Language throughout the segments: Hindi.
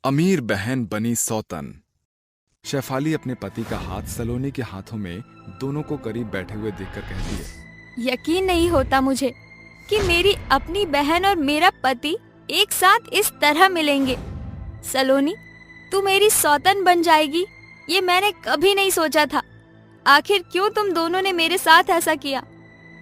अमीर बहन बनी सौतन। शेफाली अपने पति का हाथ सलोनी के हाथों में दोनों को करीब बैठे हुए देखकर कहती है। यकीन नहीं होता मुझे कि मेरी अपनी बहन और मेरा पति एक साथ इस तरह मिलेंगे। सलोनी, तू मेरी सौतन बन जाएगी, ये मैंने कभी नहीं सोचा था। आखिर क्यों तुम दोनों ने मेरे साथ ऐसा किया?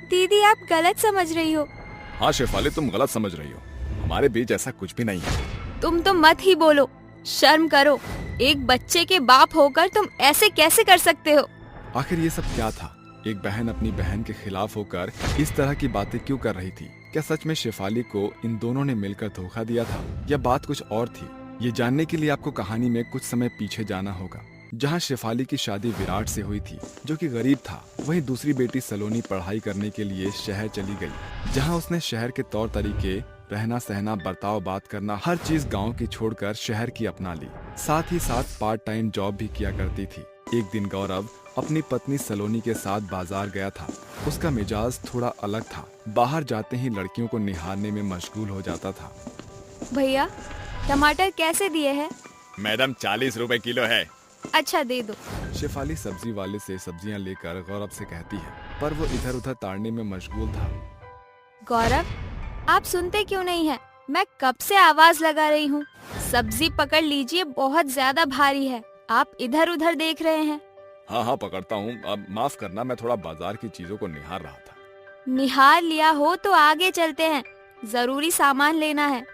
दीदी, आप गलत समझ रही हो। हाँ शेफाली, तुम गलत समझ रही हो। हमारे बीच ऐसा कुछ भी नहीं है। तुम तो मत ही बोलो, शर्म करो। एक बच्चे के बाप होकर तुम ऐसे कैसे कर सकते हो? आखिर ये सब क्या था? एक बहन अपनी बहन के खिलाफ होकर इस तरह की बातें क्यों कर रही थी? क्या सच में शेफाली को इन दोनों ने मिलकर धोखा दिया था या बात कुछ और थी? ये जानने के लिए आपको कहानी में कुछ समय पीछे जाना होगा, जहाँ शेफाली की शादी विराट से हुई थी, जो कि गरीब था। वहीं दूसरी बेटी सलोनी पढ़ाई करने के लिए शहर चली गई, जहाँ उसने शहर के तौर तरीके, रहना सहना, बर्ताव बात करना, हर चीज गांव की छोड़कर शहर की अपना ली। साथ ही साथ पार्ट टाइम जॉब भी किया करती थी। एक दिन गौरव अपनी पत्नी सलोनी के साथ बाजार गया था। उसका मिजाज थोड़ा अलग था। बाहर जाते ही लड़कियों को निहारने में मशगूल हो जाता था। भैया, टमाटर कैसे दिए हैं? मैडम 40 रुपए किलो है। अच्छा, दे दो। शेफाली सब्जी वाले से सब्जियां लेकर गौरव से कहती है, पर वो इधर उधर ताड़ने में मशगूल था। गौरव, आप सुनते क्यों नहीं हैं? मैं कब से आवाज लगा रही हूँ। सब्जी पकड़ लीजिए, बहुत ज्यादा भारी है। आप इधर उधर देख रहे हैं। हाँ हाँ, पकड़ता हूँ। अब माफ करना, मैं थोड़ा बाजार की चीजों को निहार रहा था। निहार लिया हो तो आगे चलते हैं, जरूरी सामान लेना है।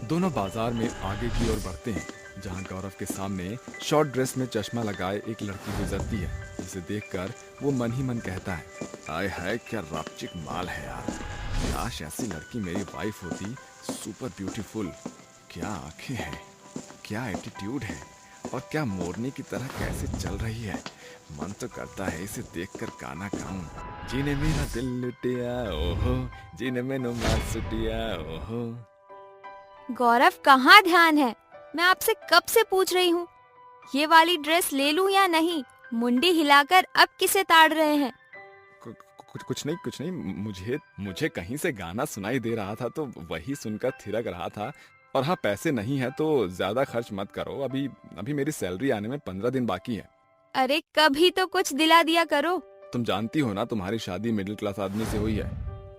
दोनों बाजार में आगे की ओर बढ़ते हैं, जहाँ गौरव के सामने शॉर्ट ड्रेस में चश्मा लगाए एक लड़की गुजरती है, जिसे देखकर वो मन ही मन कहता है, आय हाय, क्या रापचिक माल है यार। काश ऐसी लड़की मेरी वाइफ होती। Super beautiful. क्या आंखें हैं, क्या एटीट्यूड है, और क्या मोरनी की तरह कैसे चल रही है। मन तो करता है इसे देखकर गाना गाऊं। जीने मेरा दिल लुटिया ओहो, जीने मैनू मार सुटिया ओहो। गौरव, कहाँ ध्यान है? मैं आपसे कब से पूछ रही हूँ, ये वाली ड्रेस ले लूं या नहीं? मुंडी हिलाकर अब किसे ताड़ रहे हैं? कुछ नहीं। मुझे कहीं से गाना सुनाई दे रहा था, तो वही सुनकर थिरक रहा था। और हाँ, पैसे नहीं है तो ज्यादा खर्च मत करो। अभी अभी मेरी सैलरी आने में 15 दिन बाकी है। अरे कभी तो कुछ दिला दिया करो। तुम जानती हो ना, तुम्हारी शादी मिडिल क्लास आदमी से हुई है,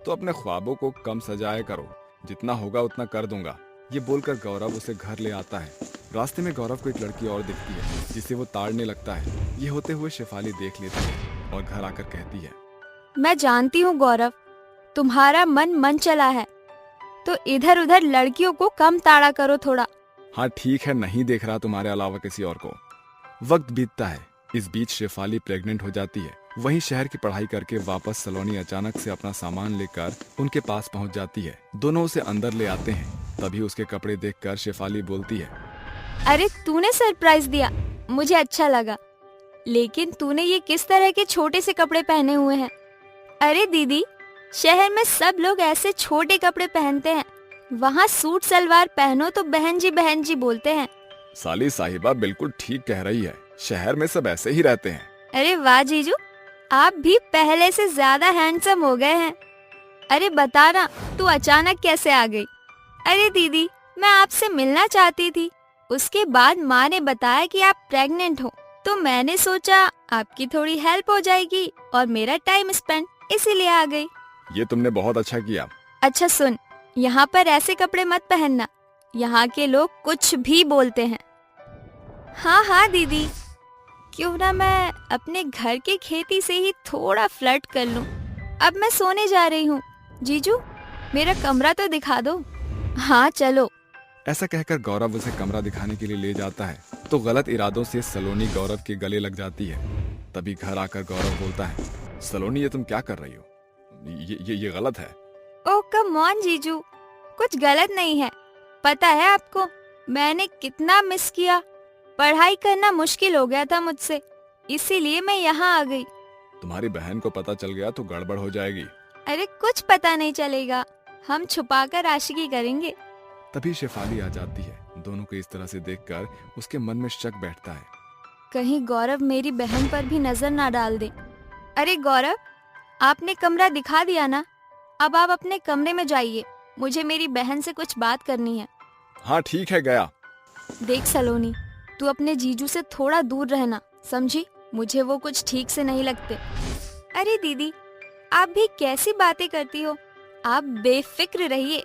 तो अपने ख्वाबों को कम सजाया करो। जितना होगा उतना कर दूंगा। ये बोलकर गौरव उसे घर ले आता है। रास्ते में गौरव को एक लड़की और दिखती है, जिसे वो ताड़ने लगता है। ये होते हुए शेफाली देख लेती है और घर आकर कहती है, मैं जानती हूँ गौरव, तुम्हारा मन चला है, तो इधर उधर लड़कियों को कम ताड़ा करो थोड़ा। हाँ ठीक है, नहीं देख रहा तुम्हारे अलावा किसी और को। वक्त बीतता है। इस बीच शेफाली प्रेग्नेंट हो जाती है। वहीं शहर की पढ़ाई करके वापस सलोनी अचानक से अपना सामान लेकर उनके पास पहुंच जाती है। दोनों उसे अंदर ले आते हैं। तभी उसके कपड़े देखकर शेफाली बोलती है, अरे तूने सरप्राइज दिया, मुझे अच्छा लगा। लेकिन तूने ये किस तरह के छोटे से कपड़े पहने हुए हैं? अरे दीदी, शहर में सब लोग ऐसे छोटे कपड़े पहनते हैं। वहाँ सूट सलवार पहनो तो बहन जी बोलते हैं। साली साहिबा बिल्कुल ठीक कह रही है, शहर में सब ऐसे ही रहते हैं। अरे वाह जीजू, आप भी पहले से ज्यादा हैंडसम हो गए हैं। अरे बता ना, तू अचानक कैसे आ गई? अरे दीदी, मैं आपसे मिलना चाहती थी। उसके बाद माँ ने बताया कि आप प्रेग्नेंट हो, तो मैंने सोचा आपकी थोड़ी हेल्प हो जाएगी और मेरा टाइम स्पेंड, इसीलिए आ गई। ये तुमने बहुत अच्छा किया। अच्छा सुन, यहाँ पर ऐसे कपड़े मत पहनना, यहाँ के लोग कुछ भी बोलते हैं। हाँ हाँ दीदी, क्यों ना मैं अपने घर के खेती से ही थोड़ा फ्लर्ट कर लूं। अब मैं सोने जा रही हूँ। जीजू, मेरा कमरा तो दिखा दो। हाँ चलो। ऐसा कहकर गौरव उसे कमरा दिखाने के लिए ले जाता है, तो गलत इरादों से सलोनी गौरव के गले लग जाती है। तभी घर आकर गौरव बोलता है, सलोनी ये तुम क्या कर रही हो? ये गलत है। ओह कम ऑन जीजू, कुछ गलत नहीं है। पता है आपको, मैंने कितना मिस किया। पढ़ाई करना मुश्किल हो गया था मुझसे, इसीलिए मैं यहाँ आ गई। तुम्हारी बहन को पता चल गया तो गड़बड़ हो जाएगी। अरे कुछ पता नहीं चलेगा, हम छुपाकर आशिकी करेंगे। तभी शेफाली आ जाती है। दोनों को इस तरह से देखकर उसके मन में शक बैठता है। कहीं गौरव मेरी बहन पर भी नजर ना डाल दे। अरे गौरव, आपने कमरा दिखा दिया ना, अब आप अपने कमरे में जाइए। मुझे मेरी बहन से कुछ बात करनी है। हाँ ठीक है, गया। देख सलोनी, तू अपने जीजू से थोड़ा दूर रहना, समझी? मुझे वो कुछ ठीक से नहीं लगते। अरे दीदी, आप भी कैसी बातें करती हो? आप बेफिक्र रहिए,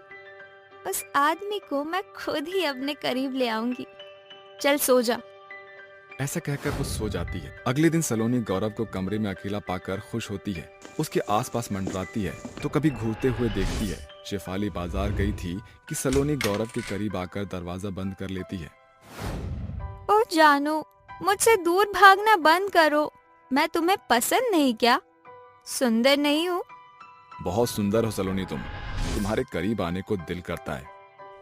उस आदमी को मैं खुद ही अपने करीब ले आऊंगी। चल सो जा। ऐसा कहकर वो सो जाती है। अगले दिन सलोनी गौरव को कमरे में अकेला पाकर खुश होती है। उसके आसपास मंडराती है तो कभी घूरते हुए देखती है। शेफाली बाजार गई थी कि सलोनी गौरव के करीब आकर दरवाजा बंद कर लेती है। ओ जानू, मुझसे दूर भागना बंद करो। मैं तुम्हें पसंद नहीं क्या? सुंदर नहीं हूँ? बहुत सुंदर हो सलोनी तुम। तुम्हारे करीब आने को दिल करता है,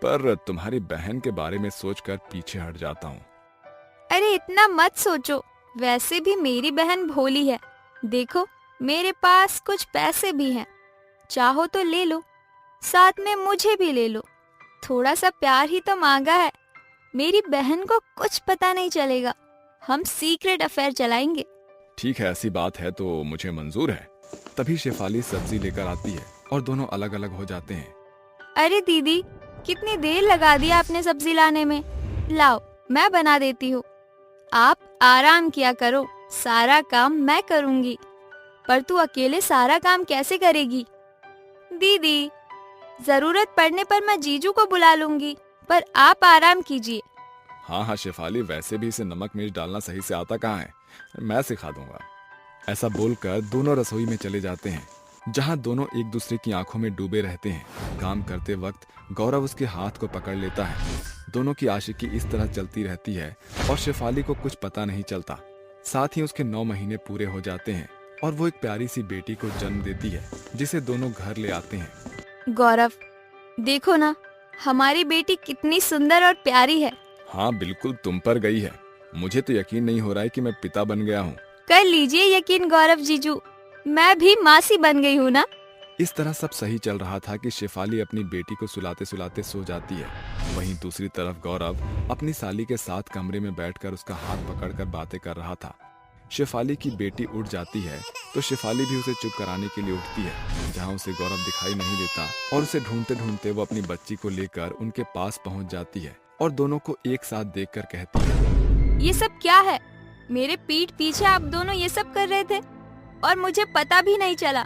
पर तुम्हारी बहन के बारे में सोचकर पीछे हट जाता हूँ। अरे इतना मत सोचो, वैसे भी मेरी बहन भोली है। देखो, मेरे पास कुछ पैसे भी हैं, चाहो तो ले लो, साथ में मुझे भी ले लो। थोड़ा सा प्यार ही तो मांगा है। मेरी बहन को कुछ पता नहीं चलेगा। हम सीक्रेट अफेयर चलाएंगे। ठीक है, ऐसी बात है तो मुझे मंजूर है। तभी शेफाली सब्जी लेकर आती है और दोनों अलग अलग हो जाते हैं। अरे दीदी, कितनी देर लगा दी आपने सब्जी लाने में। लाओ, मैं बना देती हूँ। आप आराम किया करो, सारा काम मैं करूँगी। पर तू अकेले सारा काम कैसे करेगी? दीदी, जरूरत पड़ने पर मैं जीजू को बुला लूंगी, पर आप आराम कीजिए। हाँ हाँ शेफाली, वैसे भी इसे नमक मिर्च डालना सही से आता कहाँ है, मैं सिखा दूंगा। ऐसा बोलकर दोनों रसोई में चले जाते हैं, जहाँ दोनों एक दूसरे की आंखों में डूबे रहते हैं। काम करते वक्त गौरव उसके हाथ को पकड़ लेता है। दोनों की आशिकी इस तरह चलती रहती है और शेफाली को कुछ पता नहीं चलता। साथ ही उसके 9 महीने पूरे हो जाते हैं और वो एक प्यारी सी बेटी को जन्म देती है, जिसे दोनों घर ले आते हैं। गौरव, देखो ना, हमारी बेटी कितनी सुंदर और प्यारी है। हाँ बिल्कुल, तुम पर गई है। मुझे तो यकीन नहीं हो रहा है कि मैं पिता बन गया हूँ। कर लीजिए यकीन गौरव जीजू, मैं भी मासी बन गई हूँ ना। इस तरह सब सही चल रहा था कि शेफाली अपनी बेटी को सुलाते सुलाते सो जाती है। वहीं दूसरी तरफ गौरव अपनी साली के साथ कमरे में बैठकर उसका हाथ पकड़कर बातें कर रहा था। शेफाली की बेटी उठ जाती है तो शेफाली भी उसे चुप कराने के लिए उठती है। जहाँ उसे गौरव दिखाई नहीं देता और उसे ढूंढते ढूंढते वो अपनी बच्ची को लेकर उनके पास पहुंच जाती है और दोनों को एक साथ देखकर कहती है, ये सब क्या है? मेरे पीठ पीछे आप दोनों ये सब कर रहे थे और मुझे पता भी नहीं चला।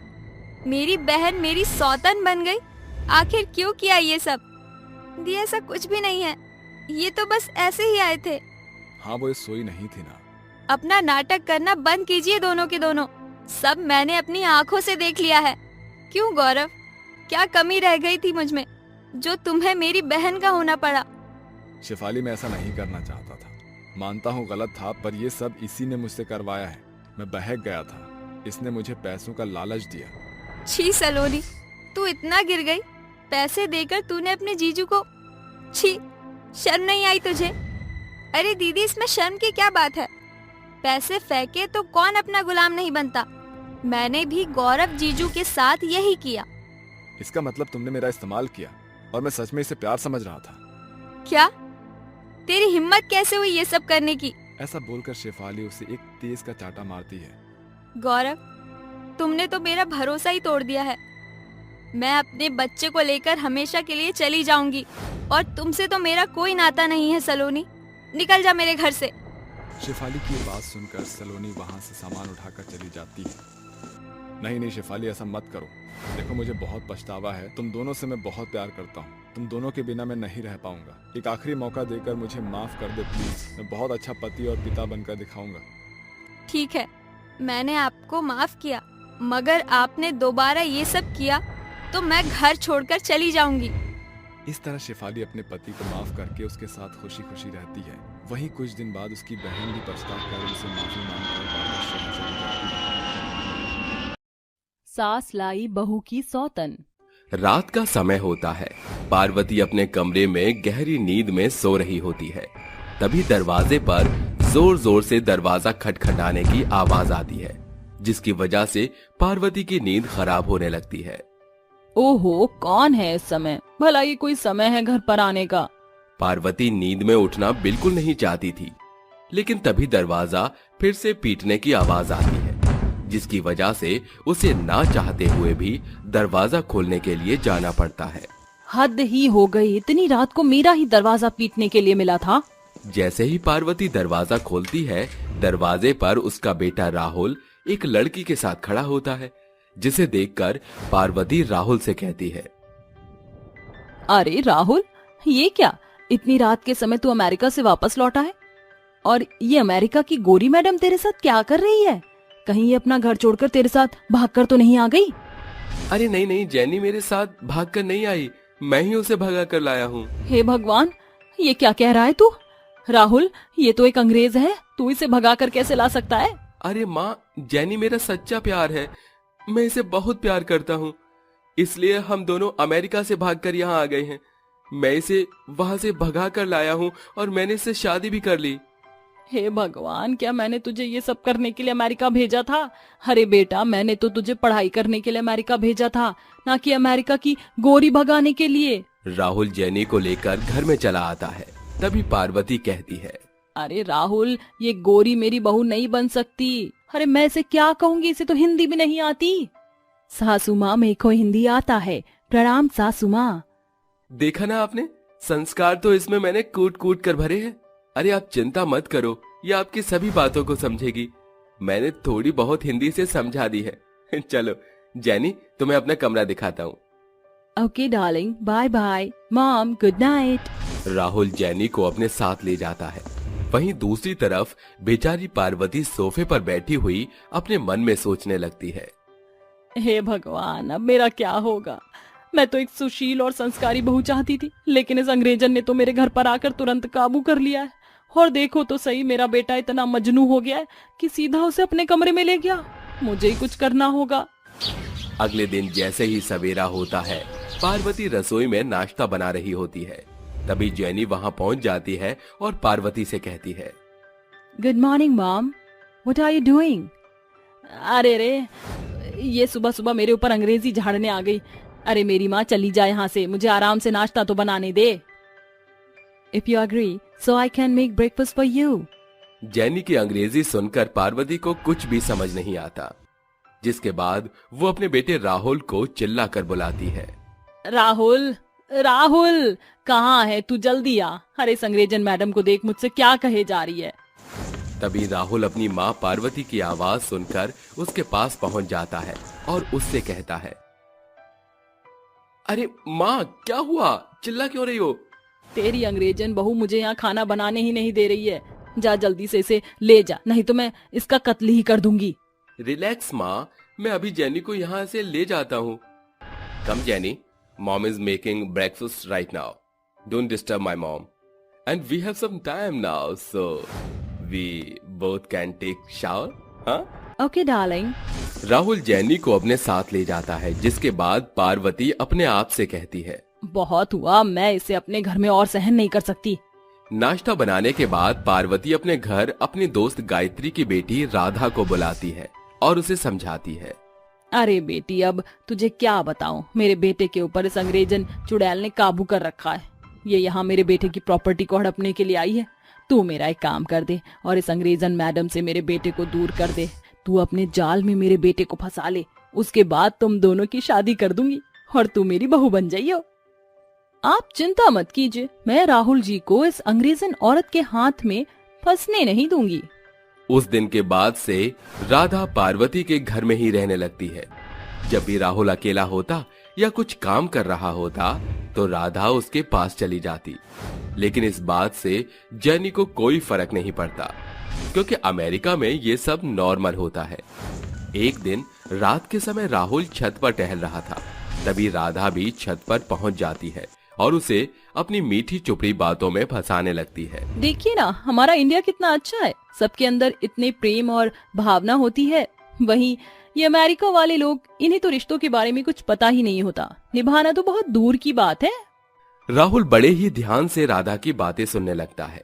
मेरी बहन मेरी सौतन बन गई। आखिर क्यों किया ये सब? दी, ऐसा कुछ भी नहीं है, ये तो बस ऐसे ही आए थे। हाँ, वो सोई नहीं थी ना। अपना नाटक करना बंद कीजिए दोनों के दोनों। सब मैंने अपनी आंखों से देख लिया है। क्यों गौरव, क्या कमी रह गई थी मुझमें जो तुम्हें मेरी बहन का होना पड़ा? शेफाली, मैं ऐसा नहीं करना चाहता था। मानता हूँ गलत था, पर ये सब इसी ने मुझसे करवाया है। मैं बहक गया था, इसने मुझे पैसों का लालच दिया। छी सलोनी, तू इतना गिर गई? पैसे देकर तूने अपने जीजू को? छी, शर्म नहीं आई तुझे? अरे दीदी, इसमें शर्म की क्या बात है? पैसे फेंके तो कौन अपना गुलाम नहीं बनता। मैंने भी गौरव जीजू के साथ यही किया। इसका मतलब तुमने मेरा इस्तेमाल किया और मैं सच में इसे प्यार समझ रहा था। क्या? तेरी हिम्मत कैसे हुई ये सब करने की? ऐसा बोलकर शेफाली उसे एक तेज का चाटा मारती है। गौरव, तुमने तो मेरा भरोसा ही तोड़ दिया है। मैं अपने बच्चे को लेकर हमेशा के लिए चली जाऊंगी और तुमसे तो मेरा कोई नाता नहीं है। सलोनी, निकल जा मेरे घर से। शेफाली की बात सुनकर सलोनी वहां से सामान उठाकर चली जाती है। नहीं नहीं शेफाली, ऐसा मत करो। देखो, मुझे बहुत पछतावा है। तुम दोनों से मैं बहुत प्यार करता हूँ। तुम दोनों के बिना मैं नहीं रह पाऊंगा। एक आखिरी मौका देकर मुझे माफ कर दो प्लीज। मैं बहुत अच्छा पति और पिता बनकर दिखाऊंगा। ठीक है, मैंने आपको माफ किया, मगर आपने दोबारा ये सब किया तो मैं घर छोड़कर चली जाऊंगी। इस तरह शेफाली अपने पति को माफ करके उसके साथ खुशी खुशी रहती है। वहीं कुछ दिन बाद उसकी बहन भी पछता कर उनसे माफी मांगकर वापस शहर चली जाती है। सास लाई बहू की सौतन। रात का समय होता है। पार्वती अपने कमरे में गहरी नींद में सो रही होती है। तभी दरवाजे पर जोर जोर से दरवाजा खटखटाने की आवाज आती है, जिसकी वजह से पार्वती की नींद खराब होने लगती है। ओहो, कौन है इस समय? भला ये कोई समय है घर पर आने का? पार्वती नींद में उठना बिल्कुल नहीं चाहती थी, लेकिन तभी दरवाजा फिर से पीटने की आवाज आती है, जिसकी वजह से उसे ना चाहते हुए भी दरवाजा खोलने के लिए जाना पड़ता है। हद ही हो गई, इतनी रात को मेरा ही दरवाजा पीटने के लिए मिला था। जैसे ही पार्वती दरवाजा खोलती है, दरवाजे पर उसका बेटा राहुल एक लड़की के साथ खड़ा होता है, जिसे देखकर पार्वती राहुल से कहती है, अरे राहुल, ये क्या, इतनी रात के समय तू अमेरिका से वापस लौटा है? और ये अमेरिका की गोरी मैडम तेरे साथ क्या कर रही है? कहीं ये अपना घर छोड़कर तेरे साथ भागकर तो नहीं आ गई? अरे नहीं नहीं, जेनी मेरे साथ भागकर नहीं आई, मैं ही उसे भगा कर लाया हूँ। हे भगवान, ये क्या कह रहा है तू? राहुल, ये तो एक अंग्रेज है, तू इसे भगाकर कैसे ला सकता है? अरे माँ, जेनी मेरा सच्चा प्यार है, मैं इसे बहुत प्यार करता हूँ, इसलिए हम दोनों अमेरिका से भागकर यहाँ आ गए हैं। मैं इसे वहाँ से भगा कर लाया हूँ और मैंने इससे शादी भी कर ली। हे भगवान, क्या मैंने तुझे ये सब करने के लिए अमेरिका भेजा था? अरे बेटा, मैंने तो तुझे पढ़ाई करने के लिए अमेरिका भेजा था, ना कि अमेरिका की गोरी भगाने के लिए। राहुल जेनी को लेकर घर में चला आता है। तभी पार्वती कहती है, अरे राहुल, ये गोरी मेरी बहू नहीं बन सकती। अरे मैं इसे क्या कहूँगी, इसे तो हिंदी भी नहीं आती। सासू माँ, मेरे को हिंदी आता है, प्रणाम सासू माँ। देखा ना आपने, संस्कार तो इसमें मैंने कूट कूट कर भरे हैं। अरे आप चिंता मत करो, ये आपकी सभी बातों को समझेगी। मैंने थोड़ी बहुत हिंदी से समझा दी है। चलो जेनी, तुम्हें अपना कमरा दिखाता हूँ। Okay darling, bye bye. Mom, good night. Rahul Jenny को अपने साथ ले जाता है। वहीं दूसरी तरफ बेचारी पार्वती सोफे पर बैठी हुई अपने मन में सोचने लगती है, हे भगवान, अब मेरा क्या होगा? मैं तो एक सुशील और संस्कारी बहू चाहती थी, लेकिन इस अंग्रेजन ने तो मेरे घर पर आकर तुरंत काबू कर लिया है। और देखो तो सही, मेरा बेटा इतना मजनू हो गया है कि सीधा उसे अपने कमरे में ले गया। मुझे ही कुछ करना होगा। अगले दिन जैसे ही सवेरा होता है, पार्वती रसोई में नाश्ता बना रही होती है। तभी जेनी वहां पहुंच जाती है और पार्वती से कहती है, good morning mom, what are you doing? अरे रे, ये सुबह सुबह मेरे ऊपर अंग्रेजी झाड़ने आ गई। अरे मेरी माँ, चली जा यहाँ से, मुझे आराम से नाश्ता तो बनाने दे। If you agree, so I can make breakfast for you. Jenny की अंग्रेजी सुनकर पार्वती को कुछ भी समझ नहीं आता, जिसके बाद वो अपने बेटे राहुल को चिल्ला कर बुलाती है, राहुल, राहुल, कहाँ है तू? जल्दी आ। अरे इस अंग्रेजन मैडम को देख, मुझसे क्या कहे जा रही है। तभी राहुल अपनी माँ पार्वती की आवाज सुनकर उसके पास पहुंच जाता है और उससे कहता है, अरे माँ, क्या हुआ? चिल्ला क्यों रही हो? तेरी अंग्रेजन बहू मुझे यहाँ खाना बनाने ही नहीं दे रही है। जा जल्दी से इसे ले जा, नहीं तो मैं इसका कत्ल ही कर दूंगी। रिलैक्स माँ, मैं अभी जेनी को यहाँ से ले जाता हूँ। Come Jenny, mom is making breakfast right now, don't disturb my mom, and we have some time now, so we both can take shower. हाँ, ओके डार्लिंग। राहुल जेनी को अपने साथ ले जाता है, जिसके बाद पार्वती अपने आप से कहती है, बहुत हुआ, मैं इसे अपने घर में और सहन नहीं कर सकती। नाश्ता बनाने के बाद पार्वती अपने घर अपनी दोस्त गायत्री की बेटी राधा को बुलाती है और उसे समझाती है, अरे बेटी, अब तुझे क्या बताऊं, मेरे बेटे के ऊपर इस अंग्रेजन चुड़ैल ने काबू कर रखा है। ये यहाँ मेरे बेटे की प्रॉपर्टी को हड़पने के लिए आई है। तू मेरा एक काम कर दे और इस अंग्रेजन मैडम से मेरे बेटे को दूर कर दे। तू अपने जाल में मेरे बेटे को फंसा ले, उसके बाद तुम दोनों की शादी कर दूंगी और तू मेरी बहू बन जाइयो। आप चिंता मत कीजिए, मैं राहुल जी को इस अंग्रेजन औरत के हाथ में फंसने नहीं दूंगी। उस दिन के बाद से राधा पार्वती के घर में ही रहने लगती है। जब भी राहुल अकेला होता या कुछ काम कर रहा होता तो राधा उसके पास चली जाती। लेकिन इस बात से जेनी को कोई फर्क नहीं पड़ता, क्योंकि अमेरिका में ये सब नॉर्मल होता है। एक दिन रात के समय राहुल छत पर टहल रहा था। तभी राधा भी छत पर पहुंच जाती है और उसे अपनी मीठी चुपड़ी बातों में फंसाने लगती है। देखिए ना, हमारा इंडिया कितना अच्छा है, सबके अंदर इतने प्रेम और भावना होती है। वहीं ये अमेरिका वाले लोग, इन्हें तो रिश्तों के बारे में कुछ पता ही नहीं होता, निभाना तो बहुत दूर की बात है। राहुल बड़े ही ध्यान से राधा की बातें सुनने लगता है।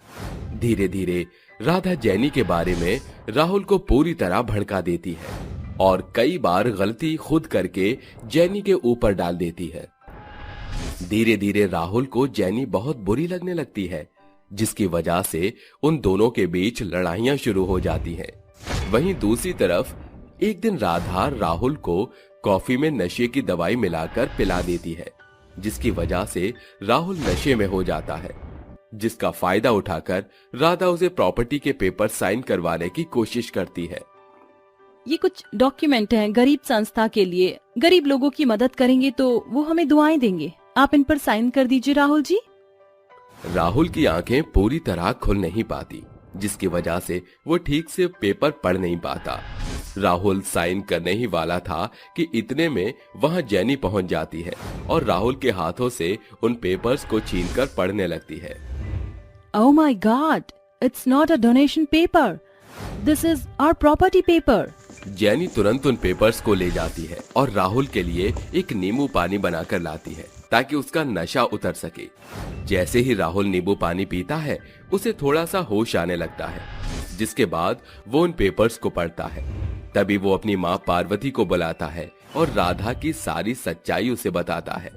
धीरे धीरे राधा जेनी के बारे में राहुल को पूरी तरह भड़का देती है और कई बार गलती खुद करके जेनी के ऊपर डाल देती है। धीरे धीरे राहुल को जेनी बहुत बुरी लगने लगती है, जिसकी वजह से उन दोनों के बीच लड़ाइयां शुरू हो जाती हैं। वहीं दूसरी तरफ एक दिन राधा राहुल को कॉफी में नशे की दवाई मिलाकर पिला देती है, जिसकी वजह से राहुल नशे में हो जाता है। जिसका फायदा उठाकर राधा उसे प्रॉपर्टी के पेपर साइन करवाने की कोशिश करती है। ये कुछ डॉक्यूमेंट हैं गरीब संस्था के लिए, गरीब लोगों की मदद करेंगे तो वो हमें दुआएं देंगे, आप इन पर साइन कर दीजिए राहुल जी। राहुल की आंखें पूरी तरह खुल नहीं पाती, जिसकी वजह से वो ठीक से पेपर पढ़ नहीं पाता। राहुल साइन करने ही वाला था कि इतने में वहां जेनी पहुंच जाती है और राहुल के हाथों से उन पेपर्स को छीनकर पढ़ने लगती है। Oh my God, it's not a donation paper. This is our property paper. Jenny तुरंत उन पेपर्स को ले जाती है और राहुल के लिए एक नींबू पानी बनाकर लाती है ताकि उसका नशा उतर सके। जैसे ही राहुल नींबू पानी पीता है उसे थोड़ा सा होश आने लगता है, जिसके बाद वो उन पेपर्स को पढ़ता है। तभी वो अपनी माँ पार्वती को बुलाता है और राधा की सारी सच्चाई उसे बताता है,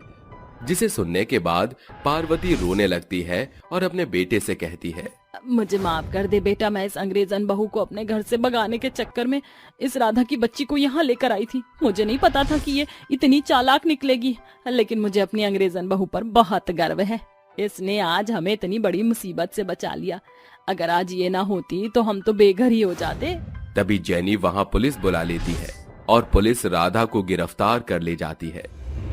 जिसे सुनने के बाद पार्वती रोने लगती है और अपने बेटे से कहती है, मुझे माफ कर दे बेटा, मैं इस अंग्रेजन बहू को अपने घर से भगाने के चक्कर में इस राधा की बच्ची को यहाँ लेकर आई थी। मुझे नहीं पता था कि ये इतनी चालाक निकलेगी, लेकिन मुझे अपनी अंग्रेजन बहू पर बहुत गर्व है। इसने आज हमें इतनी बड़ी मुसीबत से बचा लिया। अगर आज ये ना होती तो हम तो बेघर ही हो जाते। तभी जेनी वहाँ पुलिस बुला लेती है और पुलिस राधा को गिरफ्तार कर ले जाती है।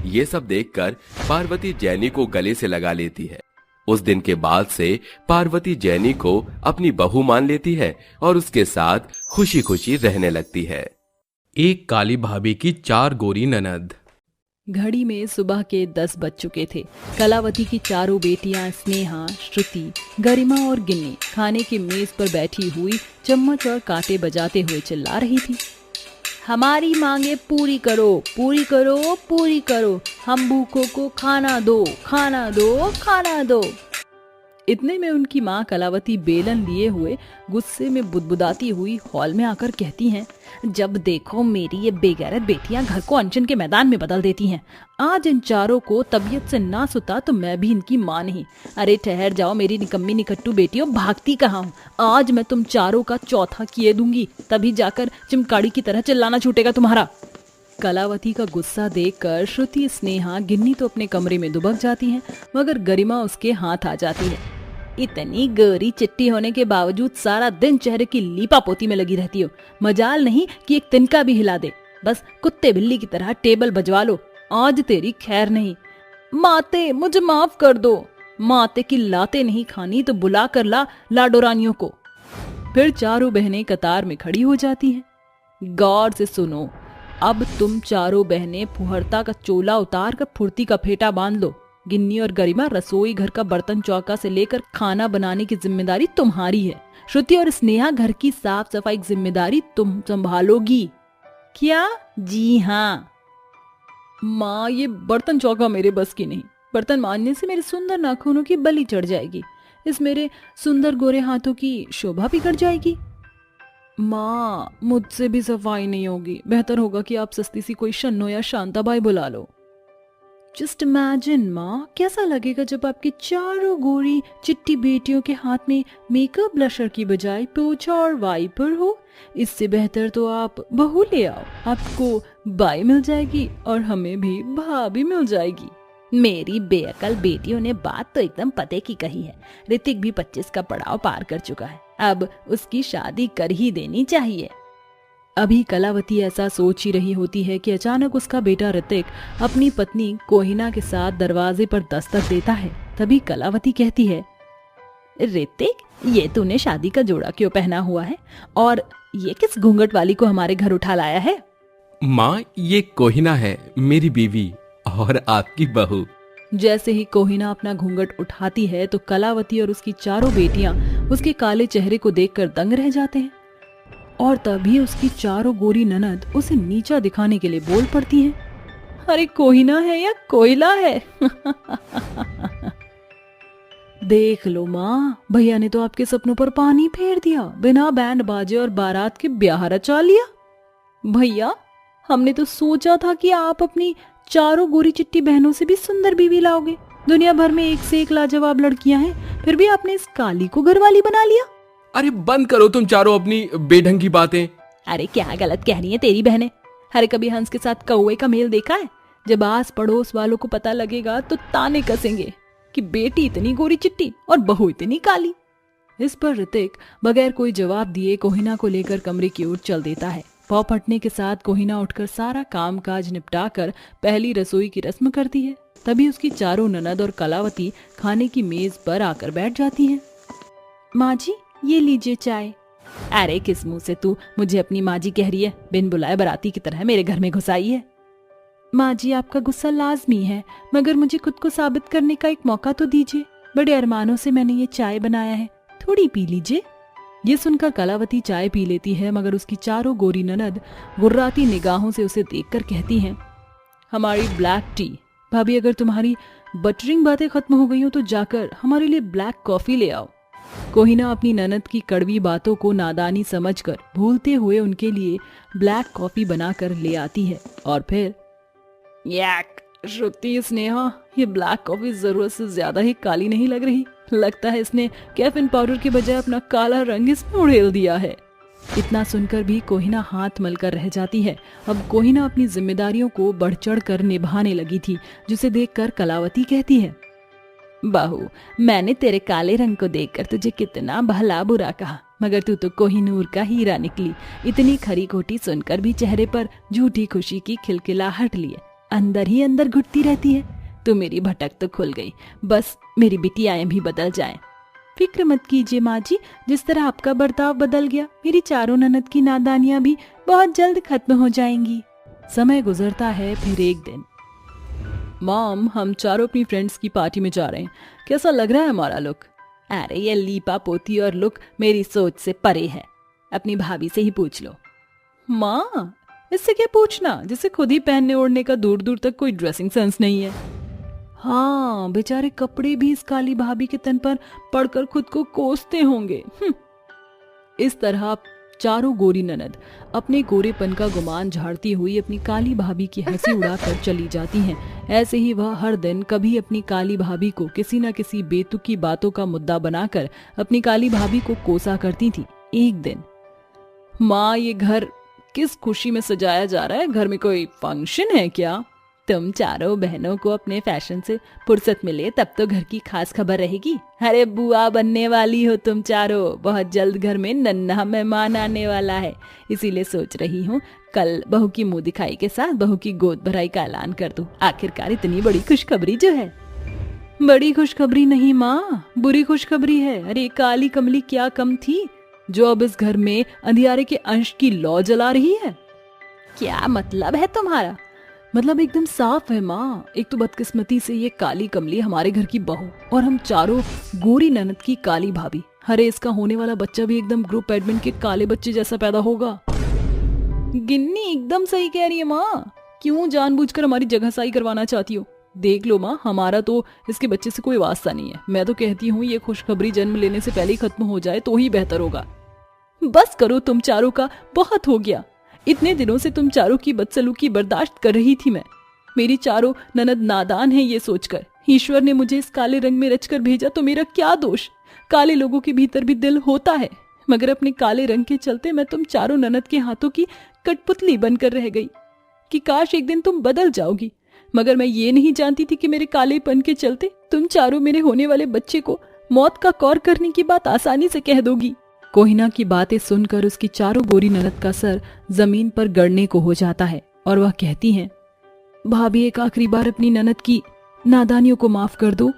ये सब देखकर पार्वती जेनी को गले से लगा लेती है। उस दिन के बाद से पार्वती जेनी को अपनी बहू मान लेती है और उसके साथ खुशी खुशी रहने लगती है। एक काली भाभी की 4 गोरी ननद। घड़ी में सुबह के 10 बज चुके थे। कलावती की चारों बेटियां स्नेहा, श्रुति, गरिमा और गिन्नी खाने की मेज पर बैठी हुई चम्मच और कांटे बजाते हुए चिल्ला रही थी, हमारी मांगे पूरी करो, पूरी करो, पूरी करो, हम भूखों को खाना दो, खाना दो, खाना दो। इतने में उनकी माँ कलावती बेलन लिए हुए गुस्से में बुदबुदाती हुई हॉल में आकर कहती हैं, जब देखो मेरी ये बेगैरत बेटियां घर को अनशन के मैदान में बदल देती हैं। आज इन चारों को तबीयत से ना सुता तो मैं भी इनकी माँ नहीं। अरे ठहर जाओ मेरी निकम्मी निकट्टू बेटियों, भागती कहाँ हूँ? आज मैं तुम चारों का चौथा किए दूंगी, तभी जाकर चिमकाड़ी की तरह चिल्लाना छूटेगा तुम्हारा। कलावती का गुस्सा देखकर श्रुति, स्नेहा, गिन्नी तो अपने कमरे में दुबक जाती हैं, मगर गरिमा उसके हाथ आ जाती है। इतनी गोरी चिट्टी होने के बावजूद सारा दिन चेहरे की लीपा पोती में लगी रहती हो। मजाल नहीं कि एक तिनका भी हिला दे, बस कुत्ते बिल्ली की तरह टेबल बजवा लो, आज तेरी खैर नहीं। माते मुझे माफ कर दो। माते की लाते नहीं खानी तो बुला कर ला लाडोरानियों को। फिर चारों बहनें कतार में खड़ी हो जाती हैं। गौर से सुनो, अब तुम चारों बहनें फुहरता का चोला उतार कर फुर्ती का फेटा बांध लो। गिन्नी और गरिमा रसोई घर का बर्तन चौका से लेकर खाना बनाने की जिम्मेदारी तुम्हारी है। श्रुति और स्नेहा घर की साफ सफाई की जिम्मेदारी तुम संभालोगी। क्या? जी हाँ माँ, ये बर्तन चौका मेरे बस की नहीं। बर्तन मांजने से मेरे सुंदर नाखूनों की बलि चढ़ जाएगी, इस मेरे सुंदर गोरे हाथों की शोभा बिगड़ जाएगी। माँ, मुझसे भी सफाई नहीं होगी, बेहतर होगा कि आप सस्ती सी कोई शन्नो या शांताबाई बुला लो। जस्ट इमेजिन माँ, कैसा लगेगा जब आपकी चारों गोरी चिट्टी बेटियों के हाथ में मेकअप ब्लशर की बजाय पोछा और वाइपर हो। इससे बेहतर तो आप बहू ले आओ, आपको बाई मिल जाएगी और हमें भी भाभी मिल जाएगी। मेरी बेअकल बेटियों ने बात तो एकदम पते की कही है। ऋतिक भी 25 का पड़ाव पार कर चुका है, अब उसकी शादी कर ही देनी चाहिए। अभी कलावती ऐसा सोच ही रही होती है कि अचानक उसका बेटा ऋतिक अपनी पत्नी कोहिना के साथ दरवाजे पर दस्तक देता है। तभी कलावती कहती है, ऋतिक, ये तूने शादी का जोड़ा क्यों पहना हुआ है और ये किस घूंघट वाली को हमारे घर उठा लाया है? माँ, ये कोहिना है, मेरी बीवी और आपकी बहू। जैसे ही कोहिना अपना घूंघट उठाती है तो कलावती और उसकी चारों बेटियां उसके काले चेहरे को देखकर दंग रह जाते हैं। और तभी उसकी चारों गोरी ननद उसे नीचा दिखाने के लिए बोल पड़ती हैं, अरे कोहिना है या कोयला है? देख लो माँ, भैया ने तो आपके सपनों पर पानी फेर दिया, बिना बैंड बाजे और बारात के ब्याह रचा लिया। भैया, हमने तो सोचा था कि आप अपनी चारों गोरी चिट्टी बहनों से भी सुंदर बीवी लाओगे। दुनिया भर में एक से एक लाजवाब लड़कियां हैं, फिर भी आपने इस काली को घरवाली बना लिया। अरे बंद करो तुम चारों अपनी बेढंग की बातें। अरे क्या गलत कह रही है तेरी बहनें? अरे कभी हंस के साथ कौवे का मेल देखा है? जब आस पड़ोस वालों को पता लगेगा तो ताने कसेंगे। कि बेटी इतनी गोरी चिट्टी और बहू इतनी काली। इस पर ऋतिक बगैर कोई जवाब दिए कोहिना को लेकर कमरे की ओर चल देता है। पौ फटने के साथ कोहिना उठकर सारा काम काज निपटाकर पहली रसोई की रस्म करती है। तभी उसकी चारों ननद और कलावती खाने की मेज पर आकर बैठ जाती हैं। माँ जी, ये लीजिए चाय। अरे किस मुंह से तू मुझे अपनी माँ जी कह रही है? बिन बुलाए बाराती की तरह मेरे घर में घुस आई है। माँ जी, आपका गुस्सा लाजमी है, मगर मुझे खुद को साबित करने का एक मौका तो दीजिए। बड़े अरमानों से मैंने ये चाय बनाया है, थोड़ी पी लीजिए। ये सुनकर कलावती चाय पी लेती है, मगर उसकी चारों गोरी ननद गुर्राती निगाहों से उसे देखकर कहती हैं, हमारी ब्लैक टी। भाभी, अगर तुम्हारी बटरिंग बातें खत्म हो गई हो तो जाकर हमारे लिए ब्लैक कॉफी ले आओ। कोहिना अपनी ननद की कड़वी बातों को नादानी समझकर भूलते हुए उनके लिए ब्लैक कॉफी बनाकर ले आती है और फिर याक श्रुति, स्नेहा, ये ब्लैक कॉफी जरूरत से ज्यादा ही काली नहीं लग रही? लगता है इसने कैफीन पाउडर के बजाय अपना काला रंग इसमें उड़ेल दिया है। इतना सुनकर भी कोहिना हाथ मलकर रह जाती है। अब कोहिना अपनी जिम्मेदारियों को बढ़ चढ़ कर निभाने लगी थी, जिसे देखकर कलावती कहती है, बहू, मैंने तेरे काले रंग को देखकर तुझे कितना भला बुरा कहा, मगर तू तो कोहिनूर का हीरा निकली। इतनी खरी खोटी सुनकर भी चेहरे पर झूठी खुशी की खिलखिलाहट लिए अंदर ही अंदर घुटती रहती है। तो मेरी भटक तो खुल गई, बस मेरी बिटियाएं भी बदल जाएं। फिक्र मत कीजिए माँ जी, जिस तरह आपका बर्ताव बदल गया, मेरी चारों ननद की नादानियां भी बहुत जल्द खत्म हो जाएंगी। समय गुजरता है। फिर एक दिन, मॉम, हम चारों अपनी फ्रेंड्स की पार्टी में जा रहे हैं, कैसा लग रहा है हमारा लुक? अरे ये लीपा पोती और लुक मेरी सोच से परे है, अपनी भाभी से ही पूछ लो। माँ, इससे क्या पूछना, जिसे खुद ही पहनने ओढ़ने का दूर दूर तक कोई ड्रेसिंग सेंस नहीं है। हाँ, बेचारे कपड़े भी इस काली भाभी के तन पर पड़कर खुद को कोसते होंगे। इस तरह चारों गोरी ननद अपने गोरेपन का गुमान झाड़ती हुई अपनी काली भाभी की हंसी उड़ाकर चली जाती हैं। ऐसे ही वह हर दिन कभी अपनी काली भाभी को किसी न किसी बेतुकी बातों का मुद्दा बनाकर अपनी काली भाभी को कोसा करती थी। एक दिन, माँ, ये घर किस खुशी में सजाया जा रहा है? घर में कोई फंक्शन है क्या? तुम चारों बहनों को अपने फैशन से फुर्सत मिले तब तो घर की खास खबर रहेगी। अरे बुआ बनने वाली हो तुम चारों, बहुत जल्द घर में नन्हा मेहमान आने वाला है, इसीलिए सोच रही हूँ कल बहू की मुंह दिखाई के साथ बहू की गोद भराई का ऐलान कर दूं। आखिरकार इतनी बड़ी खुशखबरी जो है। बड़ी खुशखबरी नहीं माँ, बुरी खुशखबरी है। अरे काली कमली क्या कम थी जो अब इस घर में अंधियारे के अंश की लौ जला रही है? क्या मतलब है तुम्हारा? मतलब एकदम साफ है माँ। एक तो बदकिस्मती से ये काली कमली हमारे घर की बहू और हम चारों गोरी ननद की काली भाभी। अरे इसका होने वाला बच्चा भी एकदम ग्रुप एडमिन के काले बच्चे जैसा पैदा होगा। गिन्नी एकदम सही कह रही है माँ। क्यों जानबूझकर हमारी जगहसाई करवाना चाहती हो? देख लो माँ, हमारा तो इसके बच्चे से कोई वास्ता नहीं है। मैं तो कहती हूँ ये खुशखबरी जन्म लेने से पहले ही खत्म हो जाए तो ही बेहतर होगा। बस करो तुम चारों का, बहुत हो गया। इतने दिनों से तुम चारों की बदसलूकी बर्दाश्त कर रही थी मैं। मेरी चारों ननद नादान है ये सोचकर ईश्वर ने मुझे इस काले रंग में रचकर भेजा तो मेरा क्या दोष? काले लोगों के भीतर भी दिल होता है, मगर अपने काले रंग के चलते मैं तुम चारों ननद के हाथों की कठपुतली बनकर रह गई कि काश एक दिन तुम बदल जाओगी। मगर मैं ये नहीं जानती थी कि मेरे कालेपन के चलते तुम चारों मेरे होने वाले बच्चे को मौत का कौर करने की बात आसानी से कह दोगी। कोहिना की बातें सुनकर उसकी चारों गोरी ननद का सर जमीन पर गड़ने को हो जाता है और वह कहती हैं, भाभी एक आखिरी बार अपनी ननद की नादानियों को माफ कर दो।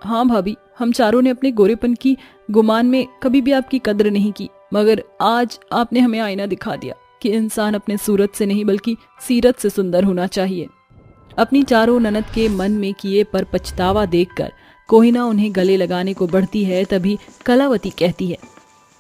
हाँ भाभी, हम चारों ने अपने गोरेपन की गुमान में कभी भी आपकी कद्र नहीं की, मगर आज आपने हमें आईना दिखा दिया कि इंसान अपने सूरत से नहीं बल्कि सीरत से सुंदर होना चाहिए। अपनी चारों ननद के मन में किए पर पछतावा देखकर कोहिना उन्हें गले लगाने को बढ़ती है। तभी कलावती कहती है,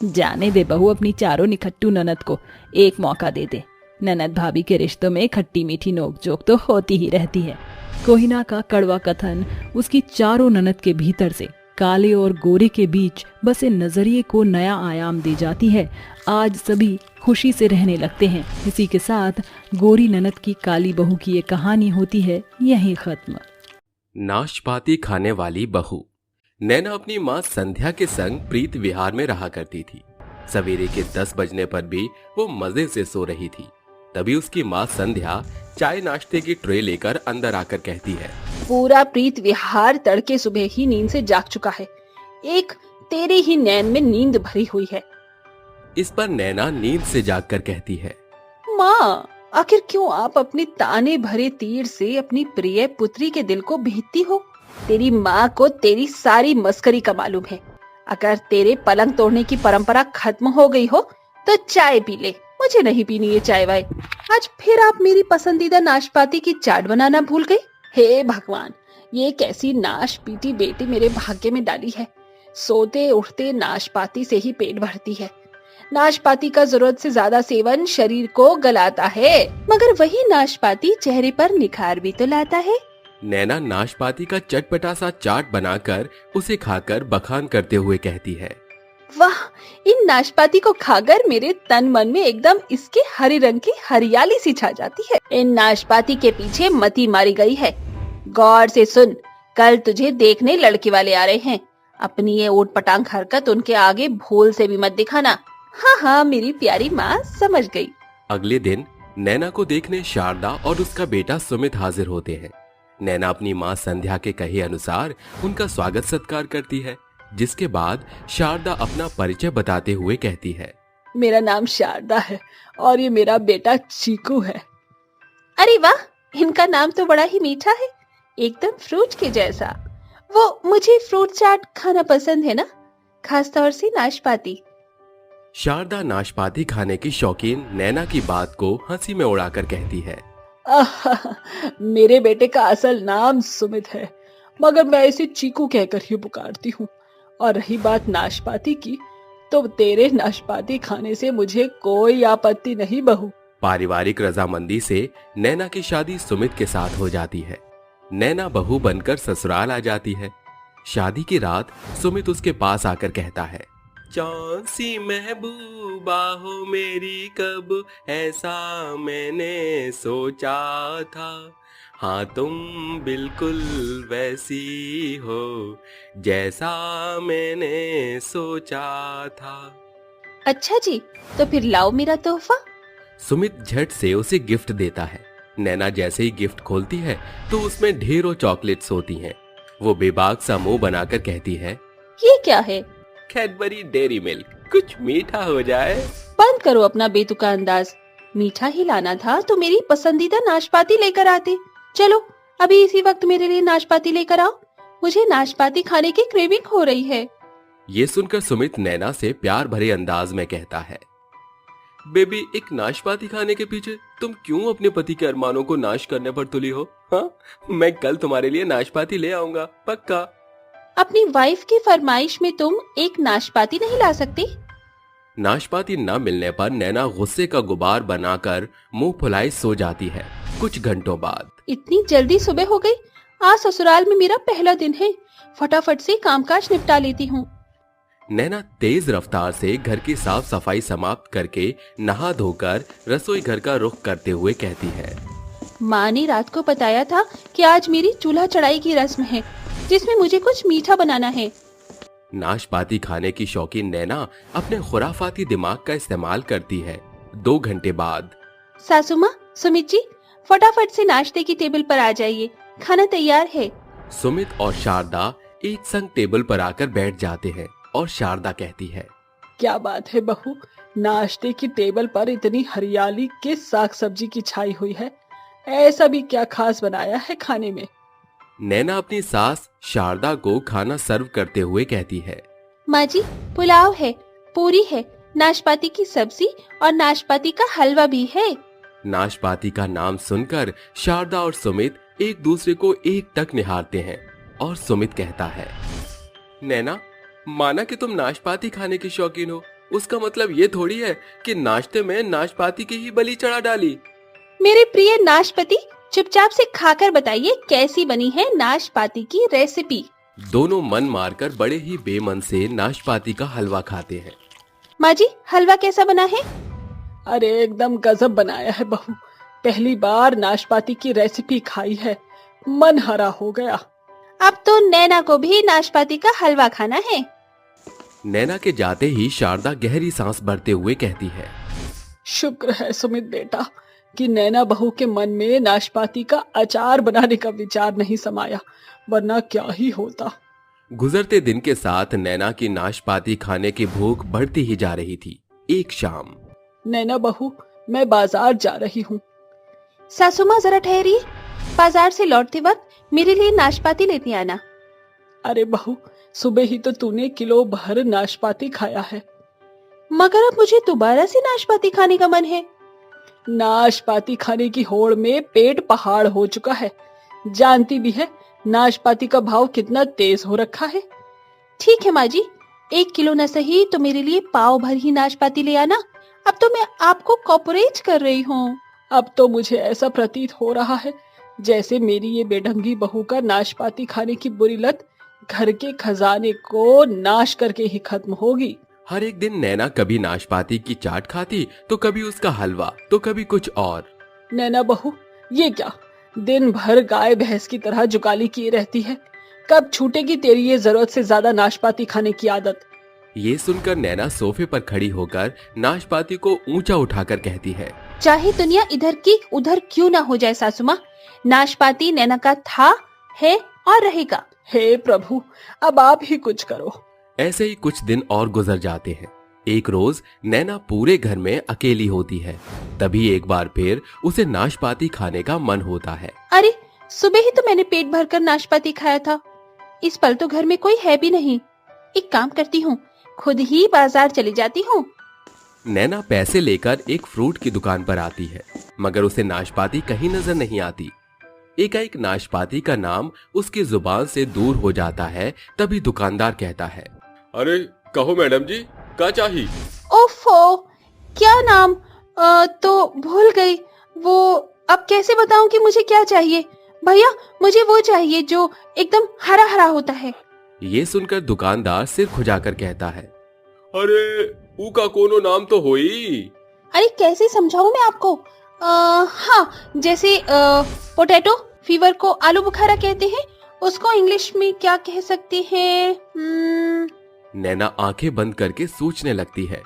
जाने दे बहू, अपनी चारों निखट्टू ननद को एक मौका दे दे। ननद भाभी के रिश्तों में खट्टी मीठी नोकझोंक तो होती ही रहती है। कोहिना का कड़वा कथन उसकी चारों ननद के भीतर से काले और गोरे के बीच बसे नजरिए को नया आयाम दे जाती है। आज सभी खुशी से रहने लगते हैं। इसी के साथ गोरी ननद की काली बहू की ये कहानी होती है यहीं खत्म। नाशपाती खाने वाली बहू। नैना अपनी माँ संध्या के संग प्रीत विहार में रहा करती थी। सवेरे के 10 बजने पर भी वो मजे से सो रही थी। तभी उसकी माँ संध्या चाय नाश्ते की ट्रे लेकर अंदर आकर कहती है, पूरा प्रीत विहार तड़के सुबह ही नींद से जाग चुका है। एक तेरे ही नैन में नींद भरी हुई है। इस पर नैना नींद से जागकर कहती है, माँ, आखिर क्यों आप अपने ताने भरे तीर से अपनी प्रिय पुत्री के दिल को भेदती हो? तेरी माँ को तेरी सारी मस्करी का मालूम है। अगर तेरे पलंग तोड़ने की परंपरा खत्म हो गई हो तो चाय पी ले, मुझे नहीं पीनी ये चाय वाय। आज फिर आप मेरी पसंदीदा नाशपाती की चाट बनाना भूल गए। हे भगवान, ये कैसी नाश पीटी बेटी मेरे भाग्य में डाली है। सोते उठते नाशपाती से ही पेट भरती है। नाशपाती का जरूरत से ज्यादा सेवन शरीर को गलाता है, मगर वही नाशपाती चेहरे पर निखार भी तो लाता है। नैना नाशपाती का चटपटा सा चाट बनाकर उसे खाकर बखान करते हुए कहती है, वाह, इन नाशपाती को खाकर मेरे तन मन में एकदम इसके हरे रंग की हरियाली सी छा जाती है। इन नाशपाती के पीछे मती मारी गई है। गौर से सुन, कल तुझे देखने लड़के वाले आ रहे हैं। अपनी ये ऊट पटांग हरकत उनके आगे भूल से भी मत दिखाना। हाँ हाँ, मेरी प्यारी माँ समझ गई। अगले दिन नैना को देखने शारदा और उसका बेटा सुमित हाजिर होते हैं। नैना अपनी माँ संध्या के कहे अनुसार उनका स्वागत सत्कार करती है, जिसके बाद शारदा अपना परिचय बताते हुए कहती है, मेरा नाम शारदा है और ये मेरा बेटा चीकू है। अरे वाह, इनका नाम तो बड़ा ही मीठा है, एकदम फ्रूट के जैसा। वो मुझे फ्रूट चाट खाना पसंद है ना, खास तौर से नाशपाती। शारदा नाशपाती खाने की शौकीन नैना की बात को हंसी में उड़ाकर कहती है, मेरे बेटे का असल नाम सुमित है, मगर मैं इसे चीकू कहकर ही पुकारती हूँ। और रही बात नाशपाती की, तो तेरे नाशपाती खाने से मुझे कोई आपत्ति नहीं बहू। पारिवारिक रजामंदी से नैना की शादी सुमित के साथ हो जाती है। नैना बहू बनकर ससुराल आ जाती है। शादी की रात सुमित उसके पास आकर कहता है, कौन सी महबूबा हो मेरी, कब ऐसा मैंने सोचा था। हाँ तुम बिल्कुल वैसी हो जैसा मैंने सोचा था। अच्छा जी, तो फिर लाओ मेरा तोहफा। सुमित झट से उसे गिफ्ट देता है। नैना जैसे ही गिफ्ट खोलती है तो उसमें ढेरों चॉकलेट्स होती हैं। वो बेबाक सा मुंह बनाकर कहती है, ये क्या है? कैडबरी डेयरी मिल्क, कुछ मीठा हो जाए। बंद करो अपना बेतुका अंदाज। मीठा ही लाना था तो मेरी पसंदीदा नाशपाती लेकर आते। चलो अभी इसी वक्त मेरे लिए नाशपाती लेकर आओ, मुझे नाशपाती खाने की क्रेविंग हो रही है। ये सुनकर सुमित नैना से प्यार भरे अंदाज में कहता है, बेबी, एक नाशपाती खाने के पीछे तुम क्यों अपने पति के अरमानों को नाश करने पर तुली हो? हाँ, मैं कल तुम्हारे लिए नाशपाती ले आऊंगा, पक्का। अपनी वाइफ की फरमाइश में तुम एक नाशपाती नहीं ला सकती? नाशपाती न मिलने पर नैना गुस्से का गुबार बनाकर मुंह फुलाए सो जाती है। कुछ घंटों बाद, इतनी जल्दी सुबह हो गई? आज ससुराल में मेरा पहला दिन है, फटाफट से कामकाज निपटा लेती हूँ। नैना तेज रफ्तार से घर की साफ सफाई समाप्त करके नहा धोकर रसोई घर का रुख करते हुए कहती है, माँ ने रात को बताया था कि आज मेरी चूल्हा चढ़ाई की रस्म है, जिसमें मुझे कुछ मीठा बनाना है। नाशपाती खाने की शौकीन नैना अपने खुराफाती दिमाग का इस्तेमाल करती है। 2 घंटे बाद, सासू माँ, सुमित जी, फटाफट से नाश्ते की टेबल पर आ जाइए, खाना तैयार है। सुमित और शारदा एक संग टेबल पर आकर बैठ जाते हैं और शारदा कहती है, क्या बात है बहू, नाश्ते की टेबल पर इतनी हरियाली के साग सब्जी की छाई हुई है, ऐसा भी क्या खास बनाया है खाने में? नैना अपनी सास शारदा को खाना सर्व करते हुए कहती है, माँ जी, पुलाव है, पूरी है, नाशपाती की सब्जी और नाशपाती का हलवा भी है। नाशपाती का नाम सुनकर शारदा और सुमित एक दूसरे को एक टक निहारते हैं और सुमित कहता है, नैना, माना कि तुम नाशपाती खाने की शौकीन हो, उसका मतलब ये थोड़ी है कि नाश्ते में नाशपाती की ही बलि चढ़ा डाली। मेरे प्रिय नाशपाती, चुपचाप से खाकर बताइए कैसी बनी है नाशपाती की रेसिपी। दोनों मन मारकर बड़े ही बेमन से नाशपाती का हलवा खाते हैं। माँ जी, हलवा कैसा बना है? अरे एकदम गजब बनाया है बहू, पहली बार नाशपाती की रेसिपी खाई है, मन हरा हो गया। अब तो नैना को भी नाशपाती का हलवा खाना है। नैना के जाते ही शारदा गहरी सांस भरते हुए कहती है, शुक्र है सुमित बेटा, कि नैना बहू के मन में नाशपाती का अचार बनाने का विचार नहीं समाया, वरना क्या ही होता। गुजरते दिन के साथ नैना की नाशपाती खाने की भूख बढ़ती ही जा रही थी। एक शाम, नैना बहू, मैं बाजार जा रही हूँ। सासू माँ जरा ठहरिए, बाजार से लौटते वक्त मेरे लिए नाशपाती लेती आना। अरे बहू, सुबह ही तो तूने किलो भर नाशपाती खाया है। मगर अब मुझे दोबारा से नाशपाती खाने का मन है। नाशपाती खाने की होड़ में पेट पहाड़ हो चुका है। जानती भी है नाशपाती का भाव कितना तेज हो रखा है। ठीक है माँ जी, 1 किलो न सही तो मेरे लिए पाव भर ही नाशपाती ले आना। अब तो मैं आपको कॉपरेट कर रही हूँ। अब तो मुझे ऐसा प्रतीत हो रहा है जैसे मेरी ये बेढंगी बहू का नाशपाती खाने की बुरी लत घर के खजाने को नाश करके ही खत्म होगी। हर एक दिन नैना कभी नाशपाती की चाट खाती, तो कभी उसका हलवा, तो कभी कुछ और। नैना बहू, ये क्या दिन भर गाय भैंस की तरह जुगाली किए रहती है? कब छूटेगी तेरी ये जरूरत से ज्यादा नाशपाती खाने की आदत? ये सुनकर नैना सोफे पर खड़ी होकर नाशपाती को ऊंचा उठाकर कहती है, चाहे दुनिया इधर की उधर क्यों ना हो जाए सासू माँ, नाशपाती नैना का था, है और रहेगा। हे प्रभु, अब आप ही कुछ करो। ऐसे ही कुछ दिन और गुजर जाते हैं। एक रोज नैना पूरे घर में अकेली होती है। तभी एक बार फिर उसे नाशपाती खाने का मन होता है। अरे, सुबह ही तो मैंने पेट भरकर नाशपाती खाया था। इस पल तो घर में कोई है भी नहीं। एक काम करती हूँ, खुद ही बाजार चली जाती हूँ। नैना पैसे लेकर एक फ्रूट की दुकान पर आती है, मगर उसे नाशपाती कहीं नजर नहीं आती। एकाएक नाशपाती का नाम उसकी जुबान से दूर हो जाता है। तभी दुकानदार कहता है, अरे कहो मैडम जी, क्या चाहिए? ओफो, क्या नाम? तो भूल गई। वो अब कैसे बताऊं कि मुझे क्या चाहिए? भैया, मुझे वो चाहिए जो एकदम हरा हरा होता है। ये सुनकर दुकानदार सिर खुजाकर कहता है, अरे ऊ का कोनो नाम तो होई। अरे कैसे समझाऊं मैं आपको? हाँ, जैसे पोटैटो फीवर को आलू बुखारा कहते हैं, उसको इंग्लिश में क्या कह सकते हैं? नैना आंखें बंद करके सोचने लगती है।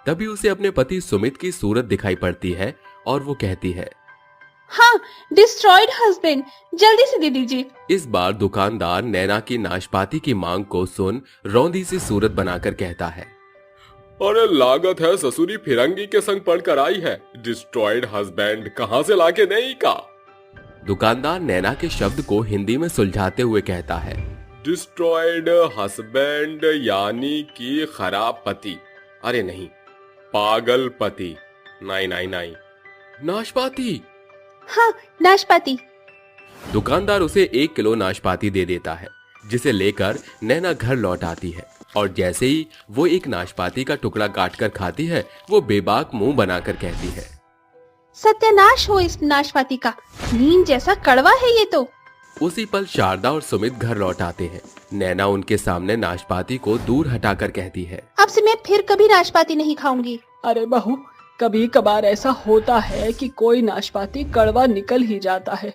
तभी उसे अपने पति सुमित की सूरत दिखाई पड़ती है और वो कहती है, हाँ, डिस्ट्रॉयड हस्बैंड, जल्दी से दे दीजिए। इस बार दुकानदार नैना की नाशपाती की मांग को सुन रौंदी सी सूरत बनाकर कहता है, अरे लागत है ससुरी फिरंगी के संग पढ़कर आई है। डिस्ट्रॉयड हस्बैंड कहाँ से लाके नहीं का? दुकानदार नैना के शब्द को हिंदी में सुलझाते हुए कहता है, डिस्ट्रॉयड हस्बैंड यानी कि खराब पति। अरे नहीं, पागल पति। नहीं नहीं नहीं, नाशपाती। हाँ, नाशपाती। दुकानदार उसे 1 किलो नाशपाती दे देता है, जिसे लेकर नैना घर लौट आती है। और जैसे ही वो एक नाशपाती का टुकड़ा काटकर खाती है, वो बेबाक मुंह बनाकर कहती है, सत्यानाश हो इस नाशपाती का, नीम जैसा कड़वा है ये तो। उसी पल शारदा और सुमित घर लौट आते हैं। नैना उनके सामने नाशपाती को दूर हटाकर कहती है, अब से मैं फिर कभी नाशपाती नहीं खाऊंगी। अरे बहू, कभी कभार ऐसा होता है कि कोई नाशपाती कड़वा निकल ही जाता है।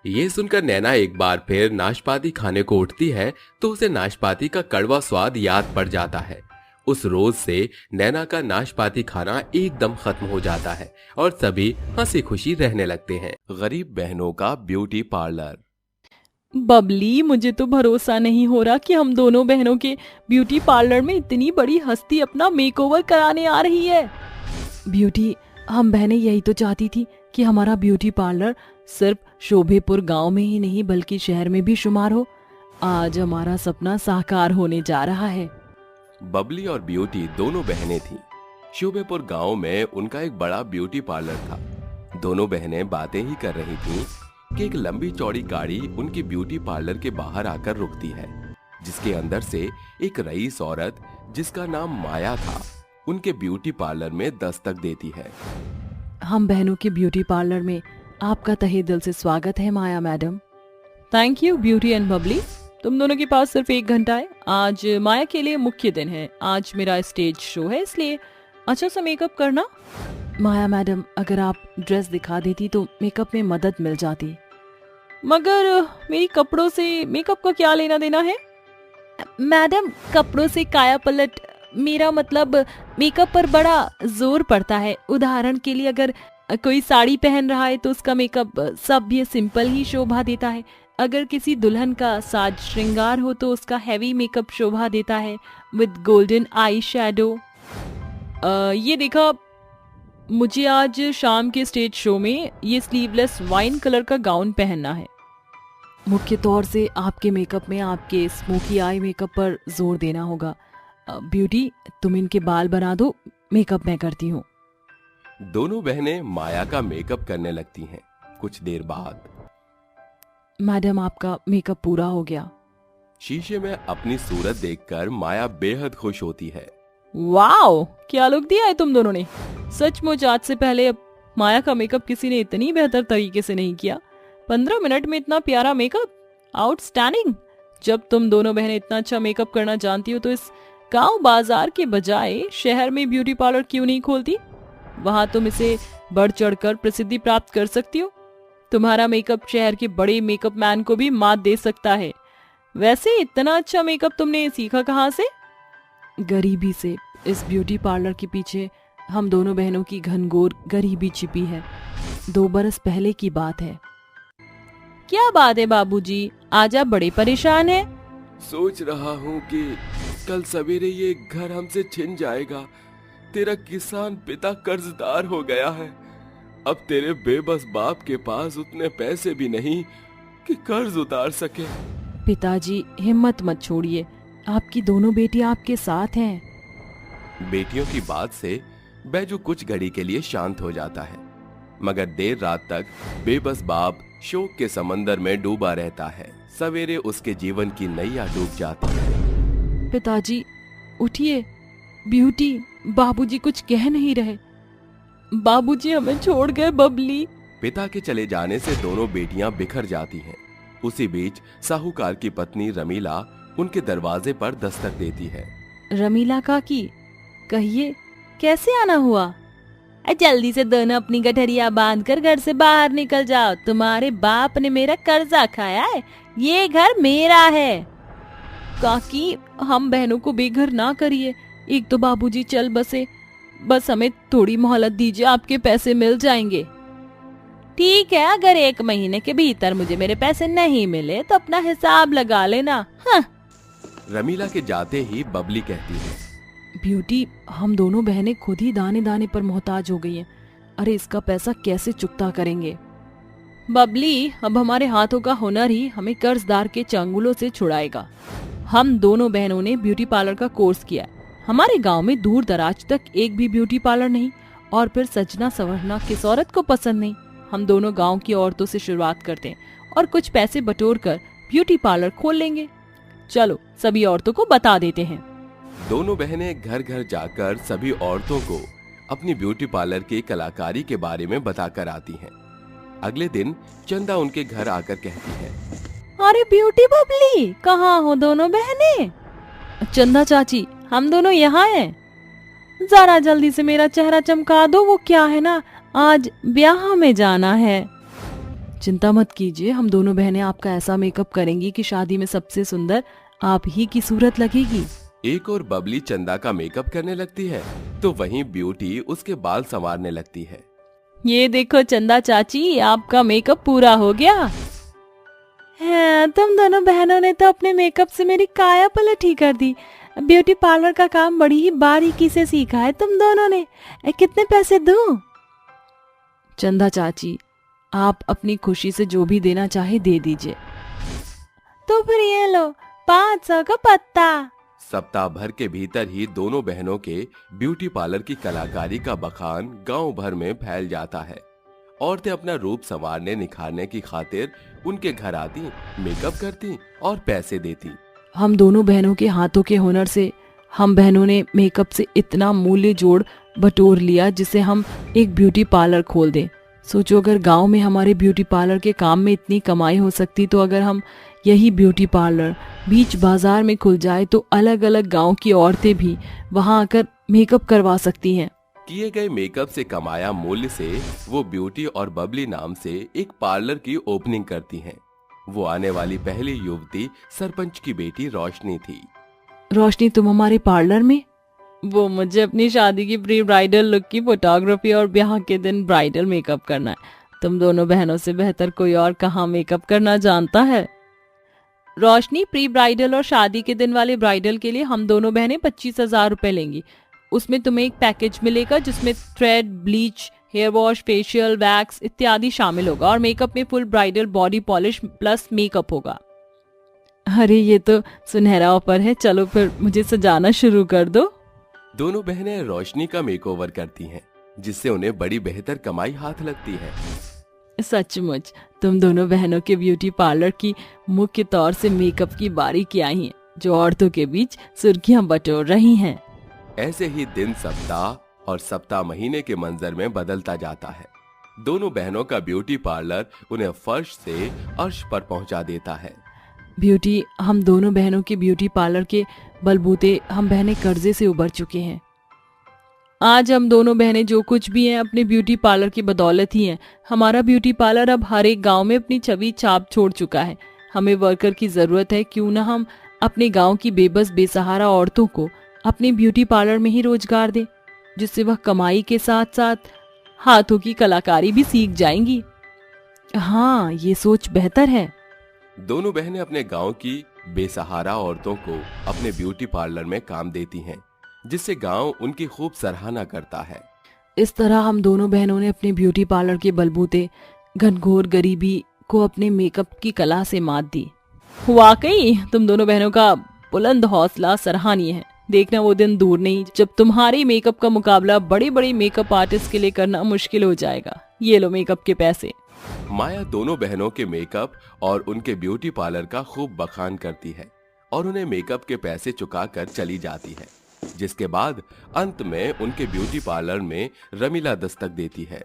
ये सुनकर नैना एक बार फिर नाशपाती खाने को उठती है, तो उसे नाशपाती का कड़वा स्वाद याद पड़ जाता है। उस रोज से नैना का नाशपाती खाना एकदम खत्म हो जाता है और सभी हंसी खुशी रहने लगते हैं। गरीब बहनों का ब्यूटी पार्लर। बबली, मुझे तो भरोसा नहीं हो रहा कि हम दोनों बहनों के ब्यूटी पार्लर में इतनी बड़ी हस्ती अपना मेकओवर कराने आ रही है। ब्यूटी, हम बहनें यही तो चाहती थी कि हमारा ब्यूटी पार्लर सिर्फ शोभेपुर गांव में ही नहीं बल्कि शहर में भी शुमार हो। आज हमारा सपना साकार होने जा रहा है। बबली और ब्यूटी दोनों बहनें थीं। शोभेपुर गांव में उनका एक बड़ा ब्यूटी पार्लर था। दोनों बहनें बातें ही कर रही थीं कि एक लंबी चौड़ी गाड़ी उनकी ब्यूटी पार्लर के बाहर आकर रुकती है, जिसके अंदर से एक रईस औरत जिसका नाम माया था, उनके ब्यूटी पार्लर में दस्तक देती है। हम बहनों के ब्यूटी पार्लर में आपका तहे दिल से स्वागत है Maya madam. Thank you beauty and bubbly, तुम दोनों के पास सिर्फ 1 घंटा है। आज माया के लिए मुख्य दिन है, आज मेरा स्टेज शो है, इसलिए अच्छा सा मेकअप करना। माया मैडम, अगर आप ड्रेस दिखा देती तो मेकअप में मदद मिल जाती। मगर मेरी कपड़ों से मेकअप का क्या लेना देना है? मैडम, कपड़ों से काया पलट, मेरा मतलब मेकअप पर बड़ा जोर पड़ता है। उदाहरण के लिए अगर कोई साड़ी पहन रहा है तो उसका मेकअप सभ्य सिंपल ही शोभा देता है। अगर किसी दुल्हन का साज श्रृंगार हो तो उसका हैवी मेकअप शोभा देता है विद गोल्डन आई शैडो। ये देखा, मुझे आज शाम के स्टेज शो में ये स्लीवलेस वाइन कलर का गाउन पहनना है। मुख्य तौर से आपके मेकअप में आपके स्मोकी आई मेकअप पर जोर देना होगा। ब्यूटी, तुम इनके बाल बना दो, मेकअप मैं करती हूँ। दोनों बहनें माया का मेकअप करने लगती हैं। कुछ देर बाद मैडम, आपका मेकअप पूरा हो गया। शीशे में अपनी सूरत देखकर माया बेहद खुश होती है। वाओ, क्या लुक दिया है तुम दोनों ने। सचमुच आज से पहले अब माया का मेकअप किसी ने इतनी बेहतर तरीके से नहीं किया। 15 मिनट में इतना प्यारा मेकअप, आउटस्टैंडिंग। जब तुम दोनों बहनें इतना अच्छा मेकअप करना जानती हो तो इस गांव बाजार के बजाय शहर में ब्यूटी पार्लर क्यों नहीं खोलती? वहां तुम इसे बढ़ चढ़कर प्रसिद्धि प्राप्त कर सकती हो। तुम्हारा मेकअप शहर के बड़े मेकअप मैन को भी मात दे सकता है। वैसे इतना अच्छा मेकअप तुमने सीखा कहाँ से? गरीबी से। इस ब्यूटी पार्लर के पीछे हम दोनों बहनों की घनघोर गरीबी छिपी है। 2 बरस पहले की बात है। क्या बात है बाबूजी, आज आप बड़े परेशान हैं? सोच रहा हूँ कि कल सवेरे ये घर हमसे छिन जाएगा। तेरा किसान पिता कर्जदार हो गया है। अब तेरे बेबस बाप के पास उतने पैसे भी नहीं कि कर्ज उतार सके। पिताजी, हिम्मत मत छोड़िए, आपकी दोनों बेटियां आपके साथ हैं। बेटियों की बात से बैजू कुछ घड़ी के लिए शांत हो जाता है, मगर देर रात तक बेबस बाप शोक के समंदर में डूबा रहता है। सवेरे उसके जीवन की नैया डूब जाती है। पिताजी उठिए। ब्यूटी, बाबूजी कुछ कह नहीं रहे। बाबूजी हमें छोड़ गए बबली। पिता के चले जाने से दोनों बेटियां बिखर जाती हैं। उसी बीच साहूकार की पत्नी रमीला उनके दरवाजे पर दस्तक देती है। रमीला काकी, कहिए कैसे आना हुआ? जल्दी से दोनों अपनी गठरिया बांधकर घर से बाहर निकल जाओ। तुम्हारे बाप ने मेरा कर्जा खाया है, ये घर मेरा है। काकी, हम बहनों को बेघर ना करिए। एक तो बाबूजी चल बसे, बस हमें थोड़ी मोहलत दीजिए, आपके पैसे मिल जाएंगे। ठीक है, अगर 1 महीने के भीतर मुझे मेरे पैसे नहीं मिले तो अपना हिसाब लगा लेना। हाँ। रमीला के जाते ही बबली कहती है, ब्यूटी, हम दोनों बहनें खुद ही दाने दाने पर मोहताज हो गई हैं। अरे इसका पैसा कैसे चुकता करेंगे? बबली, अब हमारे हाथों का हुनर ही हमें कर्जदार के चंगुलों से छुड़ाएगा। हम दोनों बहनों ने ब्यूटी पार्लर का कोर्स किया। हमारे गांव में दूर दराज तक एक भी ब्यूटी पार्लर नहीं, और फिर सजना संवरना किस औरत को पसंद नहीं। हम दोनों गांव की औरतों से शुरुआत करते हैं और कुछ पैसे बटोर कर ब्यूटी पार्लर खोल लेंगे। चलो सभी औरतों को बता देते हैं। दोनों बहनें घर घर जाकर सभी औरतों को अपनी ब्यूटी पार्लर की कलाकारी के बारे में बताकर आती हैं। अगले दिन चंदा उनके घर आकर कहती है, अरे ब्यूटी बबली, कहाँ हो दोनों बहनें? चंदा चाची, हम दोनों यहाँ हैं। जरा जल्दी से मेरा चेहरा चमका दो, वो क्या है ना, आज ब्याह में जाना है। चिंता मत कीजिए, हम दोनों बहनें आपका ऐसा मेकअप करेंगी कि शादी में सबसे सुंदर आप ही की सूरत लगेगी। एक और बबली चंदा का मेकअप करने लगती है तो वहीं ब्यूटी उसके बाल संवारने लगती है। ये देखो चंदा चाची, आपका मेकअप पूरा हो गया है। तुम दोनों बहनों ने तो अपने मेकअप से मेरी काया पलट ही कर दी। ब्यूटी पार्लर का काम बड़ी ही बारीकी से सीखा है तुम दोनों ने। कितने पैसे दूं? चंदा चाची, आप अपनी खुशी से जो भी देना चाहे दे दीजिए। तो फिर ये लो 500 का पत्ता। सप्ताह भर के भीतर ही दोनों बहनों के ब्यूटी पार्लर की कलाकारी का बखान गांव भर में फैल जाता है। औरतें अपना रूप संवारने निखारने की खातिर उनके घर आती, मेकअप करती और पैसे देती। हम दोनों बहनों के हाथों के हुनर से हम बहनों ने मेकअप से इतना मूल्य जोड़ बटोर लिया जिसे हम एक ब्यूटी पार्लर खोल दें। सोचो, अगर गांव में हमारे ब्यूटी पार्लर के काम में इतनी कमाई हो सकती तो अगर हम यही ब्यूटी पार्लर बीच बाजार में खुल जाए तो अलग अलग गांव की औरतें भी वहां आकर मेकअप करवा सकती हैं। किए गए मेकअप से कमाया मूल्य से वो ब्यूटी और बबली नाम से एक पार्लर की ओपनिंग करती हैं। वो आने वाली पहली युवती सरपंच की बेटी रोशनी थी। रोशनी, तुम हमारे पार्लर में? वो मुझे अपनी शादी की प्री ब्राइडल लुक की फोटोग्राफी और ब्याह के दिन ब्राइडल मेकअप करना है। तुम दोनों बहनों से बेहतर कोई और कहाँ मेकअप करना जानता है। रोशनी, प्री ब्राइडल और शादी के दिन वाले ब्राइडल के लिए हम दोनों बहनें 25,000 रुपए लेंगी। उसमें तुम्हें एक पैकेज मिलेगा जिसमें thread, bleach, hair wash, facial, wax इत्यादि शामिल होगा और मेकअप में full bridal body polish plus makeup होगा। अरे ये तो सुनहरा ऑफर है, चलो फिर मुझे सजाना शुरू कर दो। दोनों बहनें रोशनी का मेकओवर करती हैं, जिससे उन्हें बड़ी बेहतर कमाई हाथ लगती है। सचमुच तुम दोनों बहनों के ब्यूटी पार्लर की मुख्य तौर से मेकअप की बारीकियां ही हैं, जो औरतों के बीच सुर्खियां बटोर रही हैं। ऐसे ही दिन सप्ताह और सप्ताह महीने के मंजर में बदलता जाता है। दोनों बहनों का ब्यूटी पार्लर उन्हें फर्श से अर्श पर पहुंचा देता है। ब्यूटी, हम दोनों बहनों के ब्यूटी पार्लर के बलबूते हम बहनें कर्जे से उबर चुके हैं। आज हम दोनों बहनें जो कुछ भी हैं अपने ब्यूटी पार्लर की बदौलत ही हैं। हमारा ब्यूटी पार्लर अब हर एक गांव में अपनी छवि छाप छोड़ चुका है। हमें वर्कर की जरूरत है, क्यों ना हम अपने गांव की बेबस बेसहारा औरतों को अपने ब्यूटी पार्लर में ही रोजगार दें, जिससे वह कमाई के साथ साथ हाथों की कलाकारी भी सीख जाएंगी। हाँ, ये सोच बेहतर है। दोनों बहनें अपने गांव की बेसहारा औरतों को अपने ब्यूटी पार्लर में काम देती हैं, जिससे गांव उनकी खूब सराहना करता है। इस तरह हम दोनों बहनों ने अपने ब्यूटी पार्लर के बलबूते घनघोर गरीबी को अपने मेकअप की कला से मात दी। वाकई तुम दोनों बहनों का बुलंद हौसला सराहनीय है। देखना वो दिन दूर नहीं जब तुम्हारे मेकअप का मुकाबला बड़े बड़े मेकअप आर्टिस्ट के लिए करना मुश्किल हो जाएगा। ये लो मेकअप के पैसे। माया दोनों बहनों के मेकअप और उनके ब्यूटी पार्लर का खूब बखान करती है और उन्हें मेकअप के पैसे चुकाकर चली जाती है, जिसके बाद अंत में उनके ब्यूटी पार्लर में रमीला दस्तक देती है।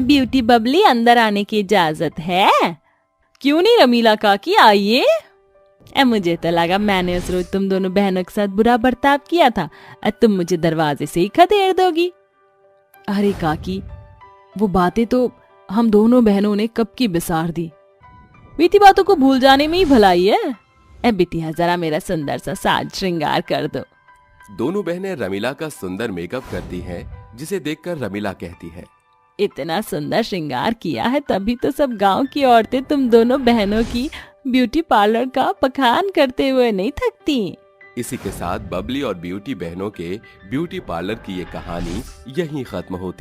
ब्यूटी बबली, अंदर आने की इजाजत है? क्यों नहीं रमीला काकी, आइए। मुझे तो लगा मैंने उस रोज तुम दोनों बहनों के साथ बुरा बर्ताव किया था, तुम मुझे दरवाजे से ही खदेड़ दोगी। अरे काकी, वो बातें तो हम दोनों बहनों ने कब की बिसार दी। बीती बातों को भूल जाने में ही भलाई है। बिटिया, जरा मेरा सुंदर सा साज श्रृंगार कर दो। दोनों बहनें रमीला का सुंदर मेकअप करती हैं, जिसे देखकर रमीला कहती है, इतना सुंदर श्रृंगार किया है तभी तो सब गांव की औरतें तुम दोनों बहनों की ब्यूटी पार्लर का बखान करते हुए नहीं थकती। इसी के साथ बबली और ब्यूटी बहनों के ब्यूटी पार्लर की ये कहानी यहीं खत्म होती है।